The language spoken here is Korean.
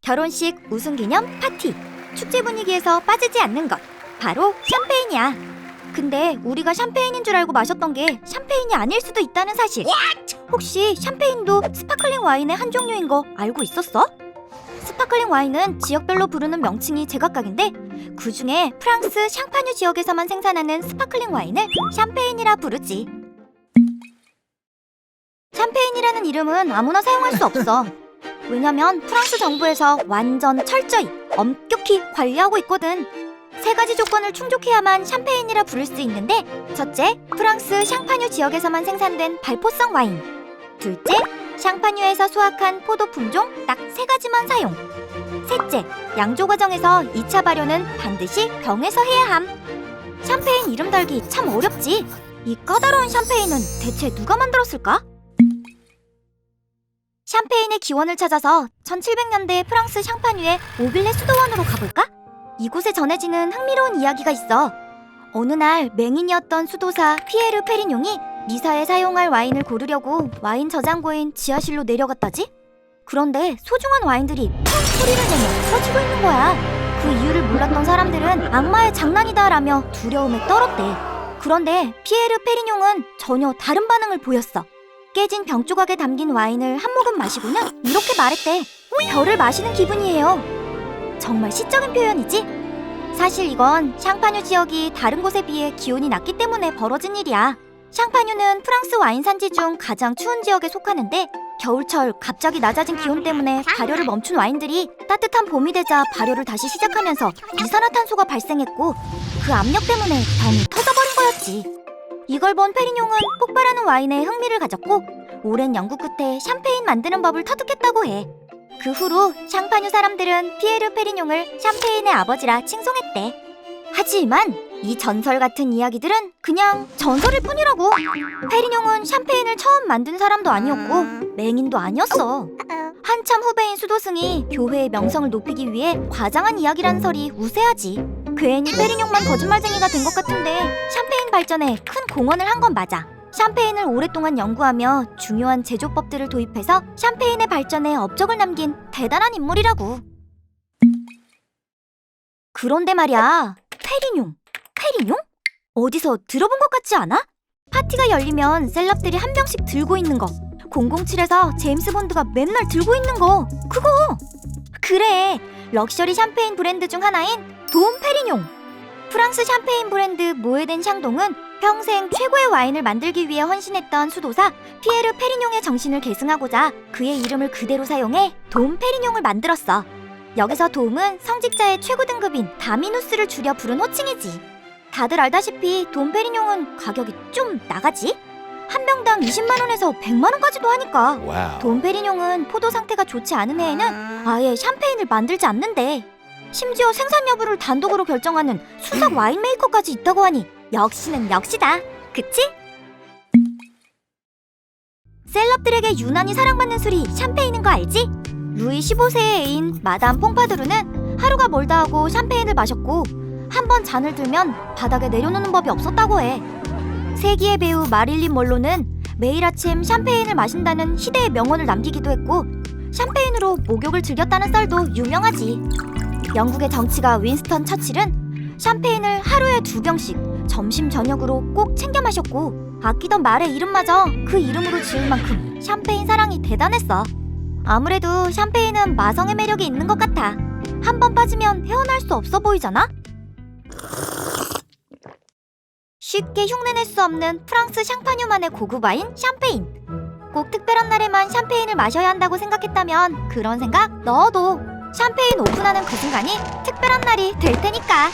결혼식 우승기념 파티. 축제 분위기에서 빠지지 않는 것, 바로 샴페인이야. 근데 우리가 샴페인인 줄 알고 마셨던 게 샴페인이 아닐 수도 있다는 사실. 혹시 샴페인도 스파클링 와인의 한 종류인 거 알고 있었어? 스파클링 와인은 지역별로 부르는 명칭이 제각각인데, 그 중에 프랑스 샹파뉴 지역에서만 생산하는 스파클링 와인을 샴페인이라 부르지. 샴페인이라는 이름은 아무나 사용할 수 없어. 왜냐면 프랑스 정부에서 완전 철저히 엄격히 관리하고 있거든. 3가지 조건을 충족해야만 샴페인이라 부를 수 있는데, 첫째, 프랑스 샹파뉴 지역에서만 생산된 발포성 와인. 둘째, 샹파뉴에서 수확한 포도 품종 딱 3가지만 사용. 셋째, 양조 과정에서 2차 발효는 반드시 병에서 해야 함. 샴페인 이름 달기 참 어렵지. 이 까다로운 샴페인은 대체 누가 만들었을까? 샴페인의 기원을 찾아서 1700년대 프랑스 샹파뉴의 오빌레 수도원으로 가볼까? 이곳에 전해지는 흥미로운 이야기가 있어. 어느 날 맹인이었던 수도사 피에르 페리뇽이 미사에 사용할 와인을 고르려고 와인 저장고인 지하실로 내려갔다지? 그런데 소중한 와인들이 펑 소리를 내며 터지고 있는 거야. 그 이유를 몰랐던 사람들은 악마의 장난이다 라며 두려움에 떨었대. 그런데 피에르 페리뇽은 전혀 다른 반응을 보였어. 깨진 병 조각에 담긴 와인을 한 모금 마시고는 이렇게 말했대. 별을 마시는 기분이에요. 정말 시적인 표현이지? 사실 이건 샹파뉴 지역이 다른 곳에 비해 기온이 낮기 때문에 벌어진 일이야. 샹파뉴는 프랑스 와인 산지 중 가장 추운 지역에 속하는데, 겨울철 갑자기 낮아진 기온 때문에 발효를 멈춘 와인들이 따뜻한 봄이 되자 발효를 다시 시작하면서 이산화탄소가 발생했고, 그 압력 때문에 병이 터져버린 거였지. 이걸 본 페리뇽은 폭발하는 와인에 흥미를 가졌고, 오랜 연구 끝에 샴페인 만드는 법을 터득했다고 해. 그 후로 샹파뉴 사람들은 피에르 페리뇽을 샴페인의 아버지라 칭송했대. 하지만 이 전설 같은 이야기들은 그냥 전설일 뿐이라고. 페리뇽은 샴페인을 처음 만든 사람도 아니었고 맹인도 아니었어. 한참 후배인 수도승이 교회의 명성을 높이기 위해 과장한 이야기라는 설이 우세하지. 괜히 페리뇽만 거짓말쟁이가 된 것 같은데 샴페인 발전에 큰 공헌을 한 건 맞아. 샴페인을 오랫동안 연구하며 중요한 제조법들을 도입해서 샴페인의 발전에 업적을 남긴 대단한 인물이라고. 그런데 말이야, 페리뇽? 어디서 들어본 것 같지 않아? 파티가 열리면 셀럽들이 한 병씩 들고 있는 거, 007에서 제임스 본드가 맨날 들고 있는 거, 그거! 그래, 럭셔리 샴페인 브랜드 중 하나인 돔 페리뇽. 프랑스 샴페인 브랜드 모에덴 샹동은 평생 최고의 와인을 만들기 위해 헌신했던 수도사 피에르 페리뇽의 정신을 계승하고자 그의 이름을 그대로 사용해 돔 페리뇽을 만들었어. 여기서 돔은 성직자의 최고 등급인 다미누스를 줄여 부른 호칭이지. 다들 알다시피 돔 페리뇽은 가격이 좀 나가지? 한 병당 20만 원에서 100만 원까지도 하니까. 와우. 돔 페리뇽은 포도 상태가 좋지 않은 해에는 아예 샴페인을 만들지 않는데, 심지어 생산 여부를 단독으로 결정하는 수석 와인 메이커까지 있다고 하니 역시는 역시다. 그치? 셀럽들에게 유난히 사랑받는 술이 샴페인인 거 알지? 루이 15세의 애인 마담 퐁파두르는 하루가 멀다 하고 샴페인을 마셨고, 한 번 잔을 들면 바닥에 내려놓는 법이 없었다고 해. 세기의 배우 마릴린 먼로는 매일 아침 샴페인을 마신다는 희대의 명언을 남기기도 했고, 샴페인으로 목욕을 즐겼다는 썰도 유명하지. 영국의 정치가 윈스턴 처칠은 샴페인을 하루에 2병씩 점심 저녁으로 꼭 챙겨 마셨고, 아끼던 말의 이름마저 그 이름으로 지을 만큼 샴페인 사랑이 대단했어. 아무래도 샴페인은 마성의 매력이 있는 것 같아. 한 번 빠지면 헤어날 수 없어 보이잖아? 쉽게 흉내낼 수 없는 프랑스 샹파뉴만의 고급 와인 샴페인. 꼭 특별한 날에만 샴페인을 마셔야 한다고 생각했다면 그런 생각 넣어도 샴페인 오픈하는 그 순간이 특별한 날이 될 테니까.